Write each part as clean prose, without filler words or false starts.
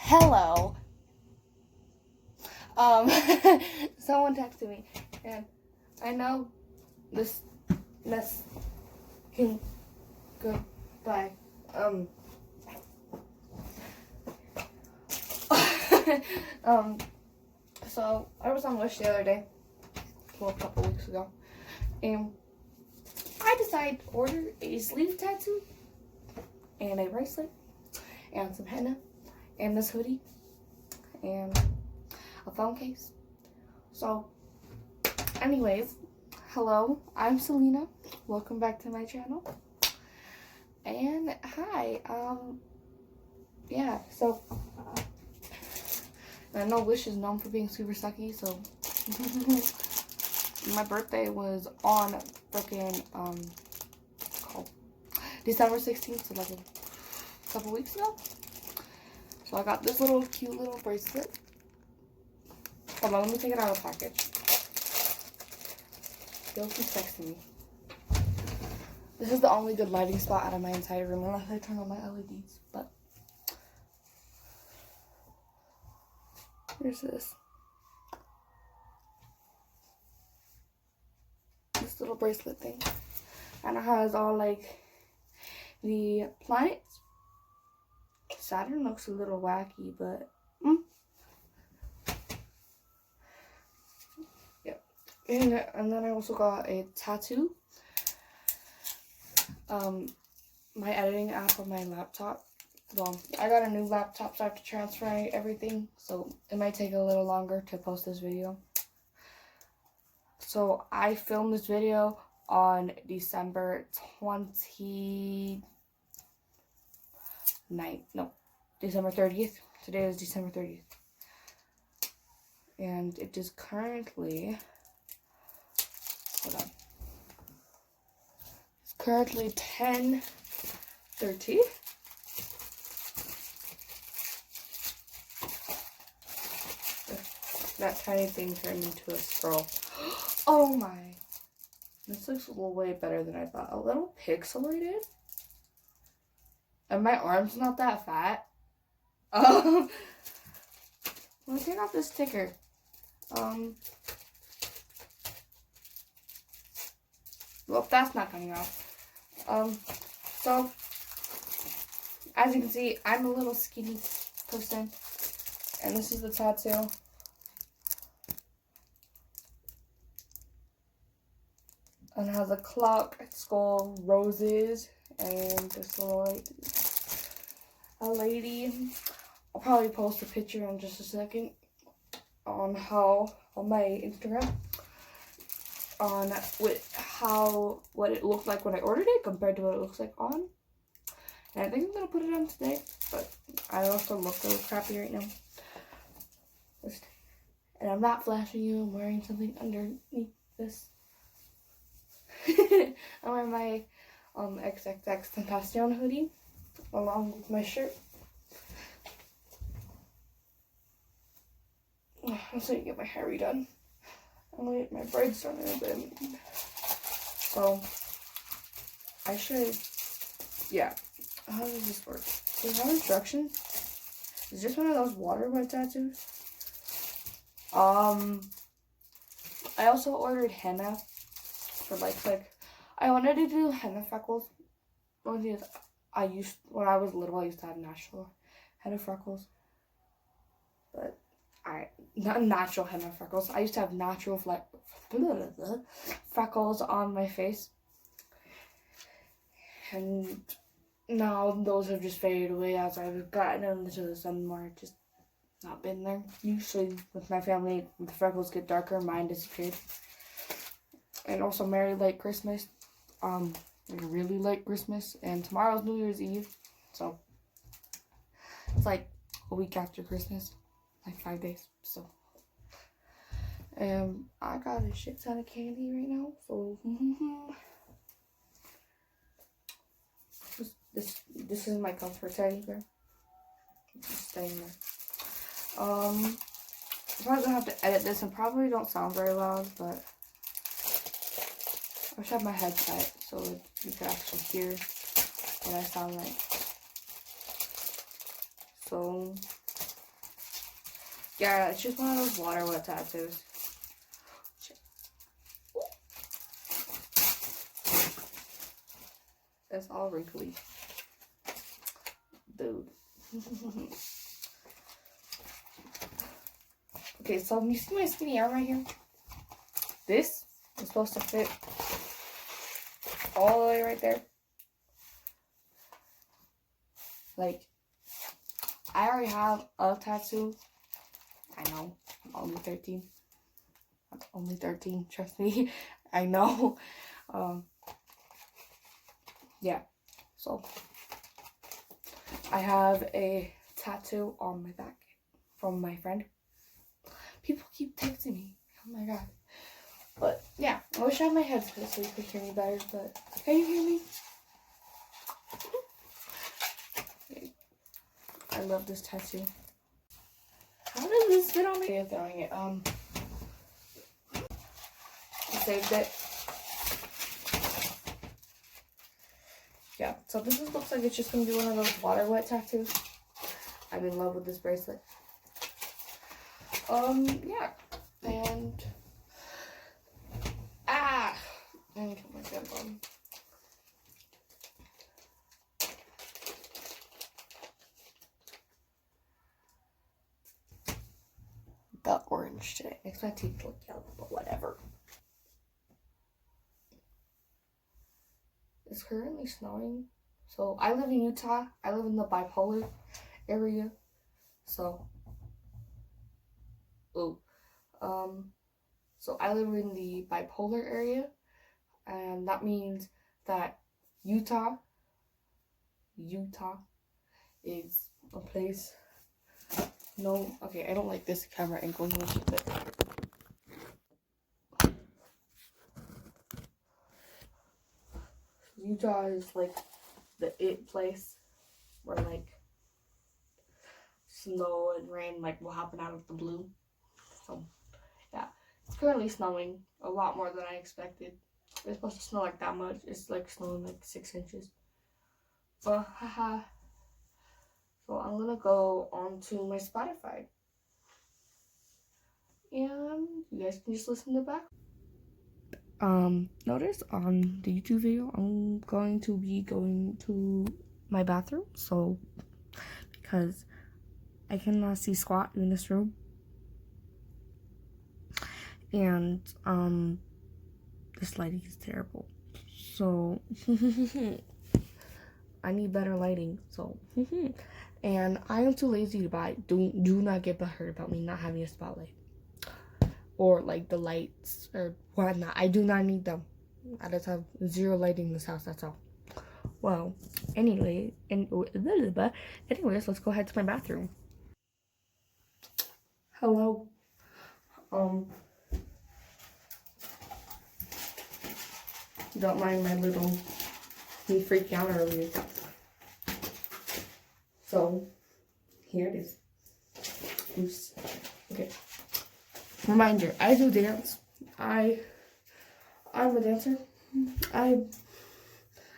Hello. Um, Someone texted me, and I know this mess can go by. Um, so I was on Wish the other day, well, a couple weeks ago, and I decided to order a sleeve tattoo, and a bracelet, and some henna, and this hoodie, and a phone case. So, anyways, hello, I'm Selena. Welcome back to my channel. And hi, yeah, so I know Wish is known for being super sucky, so my birthday was on freaking December 16th, so like a couple weeks ago. So I got this little cute little bracelet. Hold on, let me take it out of the package. They'll keep texting me. This is the only good lighting spot out of my entire room, unless I turn on my LEDs, but here's this little bracelet thing. And it has all like the planets. Saturn looks a little wacky, but yep. And then I also got a tattoo. My editing app on my laptop. Well, I got a new laptop, so I have to transfer everything, so it might take a little longer to post this video. So I filmed this video on December 29th. No, December 30th. Today is December 30th. And it is currently, hold on. It's currently 10:30. That tiny thing turned into a scroll. Oh my. This looks a little way better than I thought. A little pixelated. And my arm's not that fat. Let me take off this sticker. Well, that's not coming off. So, as you can see, I'm a little skinny person. And this is the tattoo. And it has a clock, skull, roses, and this little a lady. I'll probably post a picture in just a second on my Instagram on what it looked like when I ordered it compared to what it looks like on. And I think I'm gonna put it on today, but I also look a little crappy right now. And I'm not flashing you. I'm wearing something underneath this. I'm wearing my XXX Tentacion hoodie along with my shirt. I'm just gonna get my hair redone. I'm gonna get my braids done in a bit. So I should, yeah. How does this work? Do you have instructions? Is this one of those water wet tattoos? I also ordered henna for like I wanted to do henna freckles. One thing is, when I was little, I used to have natural henna freckles. But not natural henna freckles. I used to have natural freckles on my face. And now those have just faded away as I've gotten into the sun more. Just not been there. Usually with my family, the freckles get darker, mine disappeared. And also Merry Late Christmas. Really late Christmas, and tomorrow's New Year's Eve, so it's like a week after Christmas, like 5 days. So, I got a shit ton of candy right now. So, this is my comfort teddy bear. Just staying there. I'm probably gonna have to edit this, and probably don't sound very loud, but I should have my headset so you can actually hear what I sound like. So, Yeah, it's just one of those water wet tattoos. It's all wrinkly. Dude. Okay, so you see my skinny arm right here? This is supposed to fit all the way right there. Like, I already have a tattoo. I know, I'm only 13. I'm only 13, trust me. I know. Yeah, so I have a tattoo on my back from my friend. People keep texting me. Oh my god. But yeah, I wish I had my headset so you could hear me better, but can you hear me? I love this tattoo. How does this fit on me? I'm throwing it. I saved it. Yeah, so this looks like it's just gonna be one of those water wet tattoos. I'm in love with this bracelet. Yeah. And let me put my gun on. The orange today. Makes my teeth look yellow, but whatever. It's currently snowing. So I live in Utah. I live in the bipolar area. So so I live in the bipolar area, and that means that Utah is a place. No, okay, I don't like this camera angle. Utah is like the it place where like snow and rain like will happen out of the blue. So yeah, it's currently snowing a lot more than I expected. It's supposed to snow like that much. It's like snowing like 6 inches. But haha. So I'm gonna go on to my Spotify. And you guys can just listen to the back. Notice on the YouTube video, I'm going to be going to my bathroom. So, because I cannot see squat in this room. And, this lighting is terrible. So, I need better lighting. So, and I am too lazy to buy. Do not get butthurt about me not having a spotlight. Or like the lights or whatnot. I do not need them. I just have zero lighting in this house, that's all. Well, anyways, let's go ahead to my bathroom. Hello. Don't mind my little me freaking out earlier. So, here it is. Oops. Okay. Reminder, I do dance. I'm a dancer. I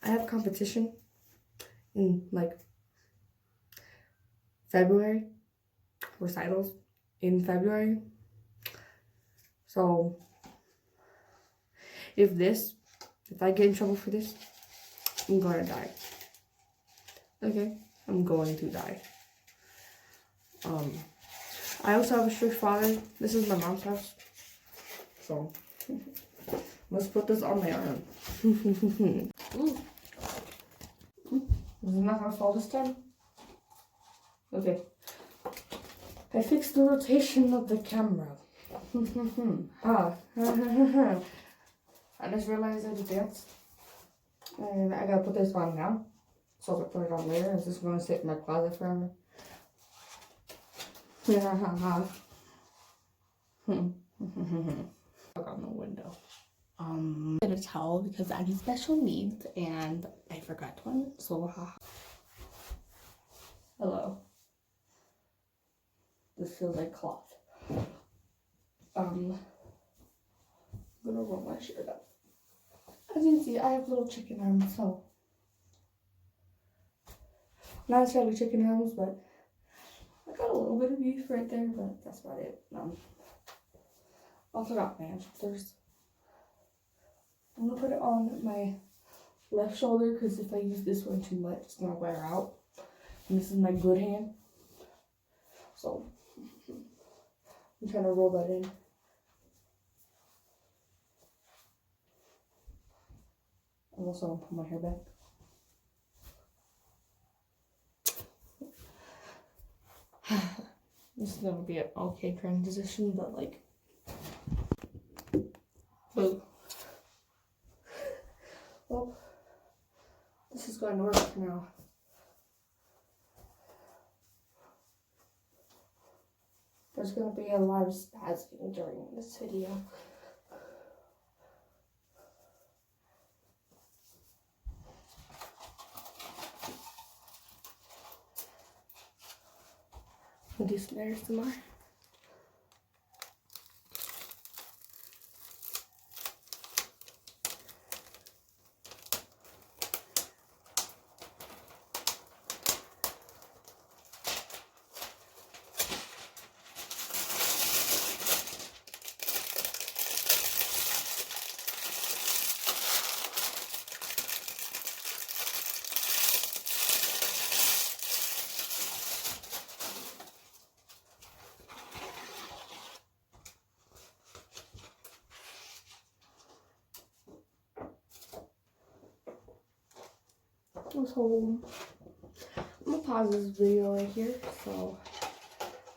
have competition in like February, recitals in February. So if I get in trouble for this, I'm gonna die. Okay, I'm going to die. I also have a strict father. This is my mom's house. So let's put this on my arm. Ooh. Is it not gonna fall this time? Okay. I fixed the rotation of the camera. I just realized I had to dance. And I gotta put this on now. So I'll put it on later. Is this gonna sit in my closet forever? Look on the window. I'm gonna towel because I need special needs and I forgot one. So hello. This feels like cloth. I'm gonna roll my shirt up. As you can see, I have little chicken arms, so not necessarily chicken arms, but like got a little bit of beef right there, but that's about it. Also got my shoulders. I'm gonna put it on my left shoulder because if I use this one too much, it's gonna wear out. And this is my good hand. So I'm trying to roll that in. I'm also gonna pull my hair back. This is gonna be an okay transition, but like, boo. Well, this is going to work now. There's going to be a lot of spazzing during this video. I'll do some ASMR. So I'm gonna pause this video right here so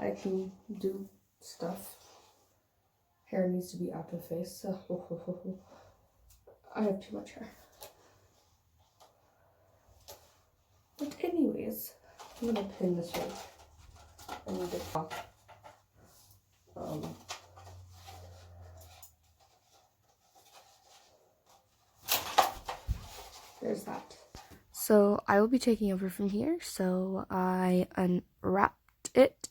I can do stuff. Hair needs to be out of face. So I have too much hair. But anyways, I'm gonna pin this right. I need to talk. There's that. So I will be taking over from here. So I unwrapped it.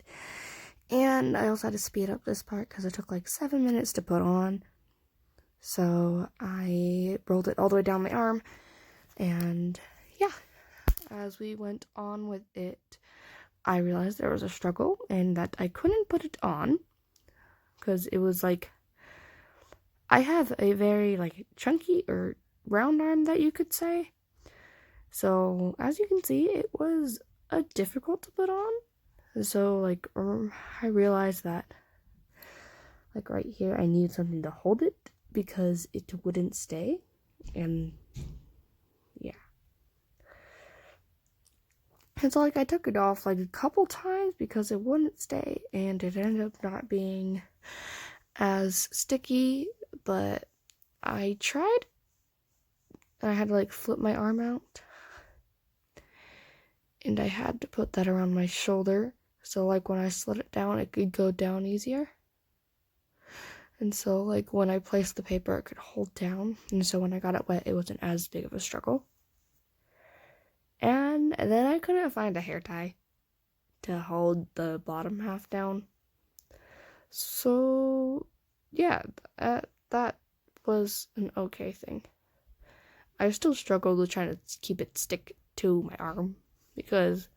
And I also had to speed up this part because it took like 7 minutes to put on. So I rolled it all the way down my arm. And yeah, as we went on with it, I realized there was a struggle and that I couldn't put it on. Because it was like, I have a very like chunky or round arm that you could say. So as you can see, it was difficult to put on. So like I realized that like right here I needed something to hold it because it wouldn't stay. And yeah. And so like I took it off like a couple times because it wouldn't stay and it ended up not being as sticky, but I tried and I had to like flip my arm out. And I had to put that around my shoulder. So like when I slid it down, it could go down easier. And so like when I placed the paper, it could hold down. And so when I got it wet, it wasn't as big of a struggle. And then I couldn't find a hair tie to hold the bottom half down. So yeah, that was an okay thing. I still struggled with trying to keep it stick to my arm because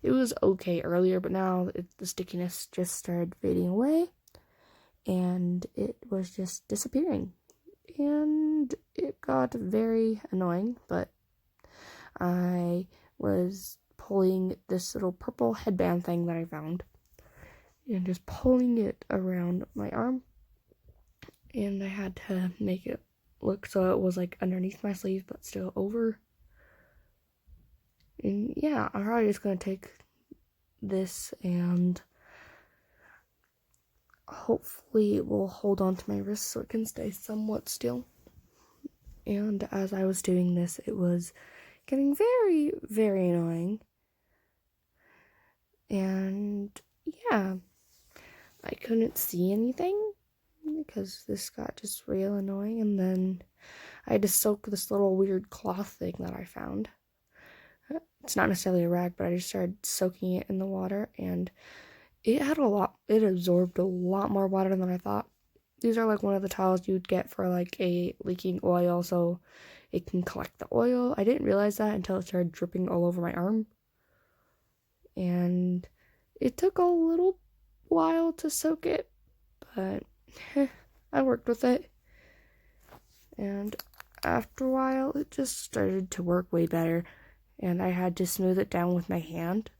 it was okay earlier, but now the stickiness just started fading away and it was just disappearing. And it got very annoying, but I was pulling this little purple headband thing that I found and just pulling it around my arm, and I had to make it look so it was like underneath my sleeve but still over. And yeah, I'm probably just gonna take this and hopefully it will hold on to my wrist so it can stay somewhat still. And as I was doing this, it was getting very, very annoying. And yeah, I couldn't see anything because this got just real annoying. And then I had to soak this little weird cloth thing that I found. It's not necessarily a rag, but I just started soaking it in the water, and it absorbed a lot more water than I thought. These are like one of the towels you'd get for like a leaking oil, so it can collect the oil. I didn't realize that until it started dripping all over my arm. And It took a little while to soak it, but I worked with it. And after a while, it just started to work way better. And I had to smooth it down with my hand.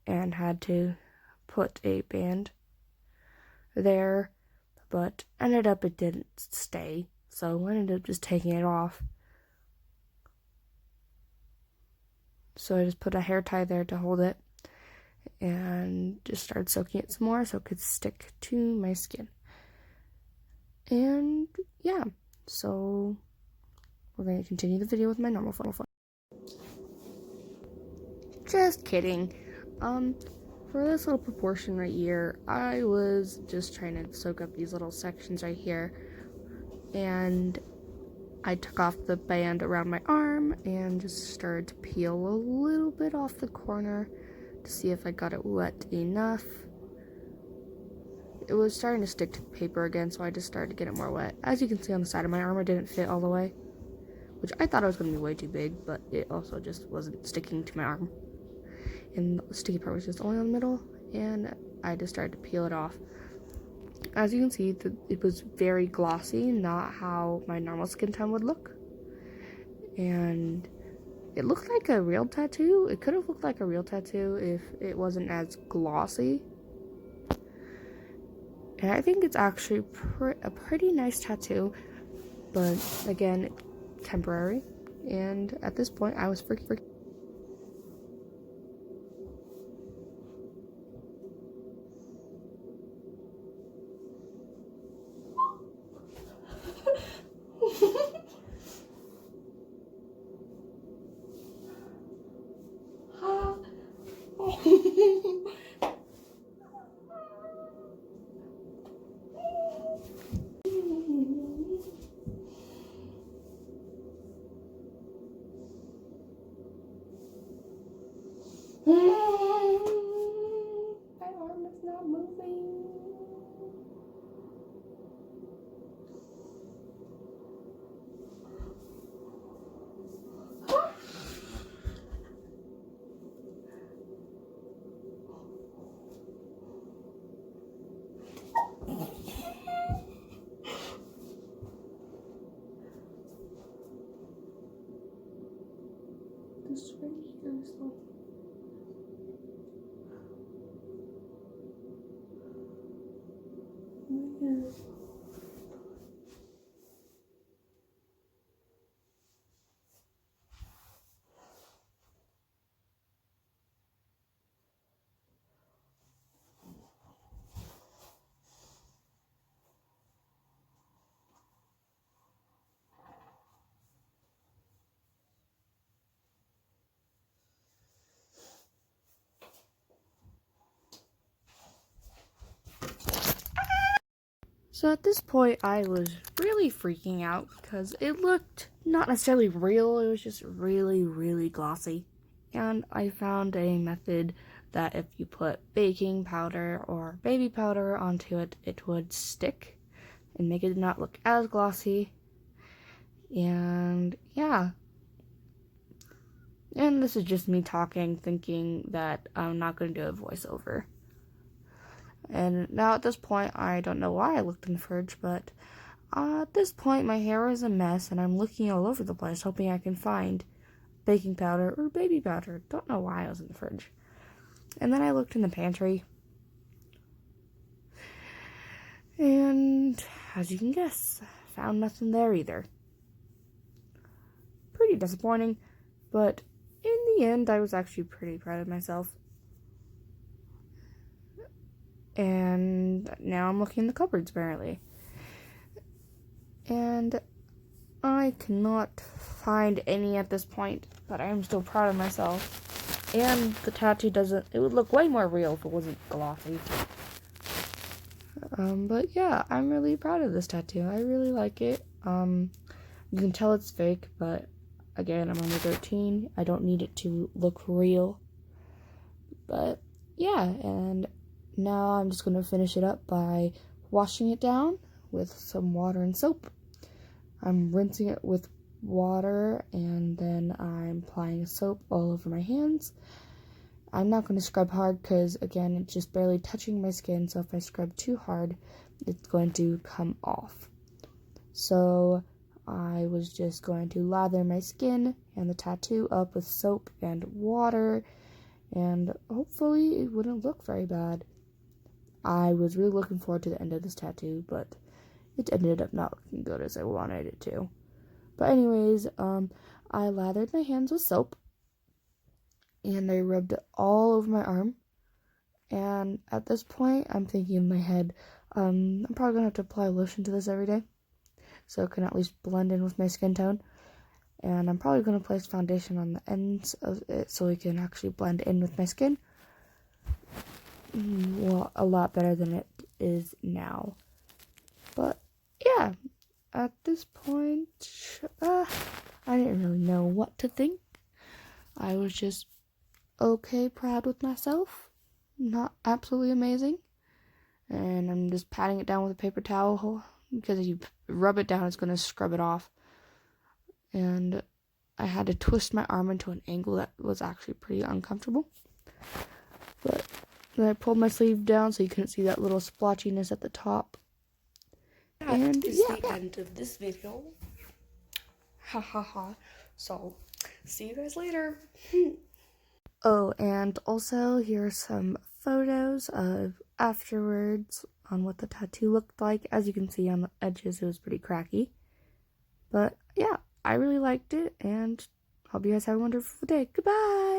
And had to put a band there. But ended up it didn't stay. So I ended up just taking it off. So I just put a hair tie there to hold it. And just started soaking it some more so it could stick to my skin. And yeah, so we're going to continue the video with my normal phone. Just kidding. For this little proportion right here, I was just trying to soak up these little sections right here. And I took off the band around my arm and just started to peel a little bit off the corner to see if I got it wet enough. It was starting to stick to the paper again, so I just started to get it more wet. As you can see on the side of my arm, it didn't fit all the way, which I thought it was going to be way too big, but it also just wasn't sticking to my arm. And the sticky part was just only on the middle, and I just started to peel it off. As you can see, it was very glossy, not how my normal skin tone would look. And it looked like a real tattoo. It could have looked like a real tattoo if it wasn't as glossy. And I think it's actually a pretty nice tattoo, but again, temporary. And at this point, I was freaking. My arm is not moving. This right here is not. So at this point, I was really freaking out because it looked not necessarily real, it was just really, really glossy. And I found a method that if you put baking powder or baby powder onto it, it would stick and make it not look as glossy. And yeah. And this is just me talking, thinking that I'm not going to do a voiceover. And now at this point, I don't know why I looked in the fridge, but at this point, my hair is a mess, and I'm looking all over the place, hoping I can find baking powder or baby powder. Don't know why I was in the fridge. And then I looked in the pantry, and as you can guess, found nothing there either. Pretty disappointing, but in the end, I was actually pretty proud of myself. And now I'm looking in the cupboards, apparently. And I cannot find any at this point, but I'm still proud of myself. And the tattoo it would look way more real if it wasn't glossy. But yeah, I'm really proud of this tattoo. I really like it. You can tell it's fake, but again, I'm only 13. I don't need it to look real. But yeah, and now I'm just going to finish it up by washing it down with some water and soap. I'm rinsing it with water and then I'm applying soap all over my hands. I'm not going to scrub hard because, again, it's just barely touching my skin. So if I scrub too hard, it's going to come off. So I was just going to lather my skin and the tattoo up with soap and water, and hopefully it wouldn't look very bad. I was really looking forward to the end of this tattoo, but it ended up not looking good as I wanted it to. But anyways, I lathered my hands with soap, and I rubbed it all over my arm. And at this point, I'm thinking in my head, I'm probably gonna have to apply lotion to this every day, so it can at least blend in with my skin tone. And I'm probably gonna place foundation on the ends of it so it can actually blend in with my skin. Well, a lot better than it is now. But yeah, at this point, I didn't really know what to think. I was just okay, proud with myself. Not absolutely amazing. And I'm just patting it down with a paper towel because if you rub it down, it's going to scrub it off. And I had to twist my arm into an angle that was actually pretty uncomfortable. But then I pulled my sleeve down so you couldn't see that little splotchiness at the top. That is the end of this video. Ha ha ha. So, see you guys later. Oh, and also here are some photos of afterwards on what the tattoo looked like. As you can see on the edges, it was pretty cracky. But yeah, I really liked it, and hope you guys have a wonderful day. Goodbye!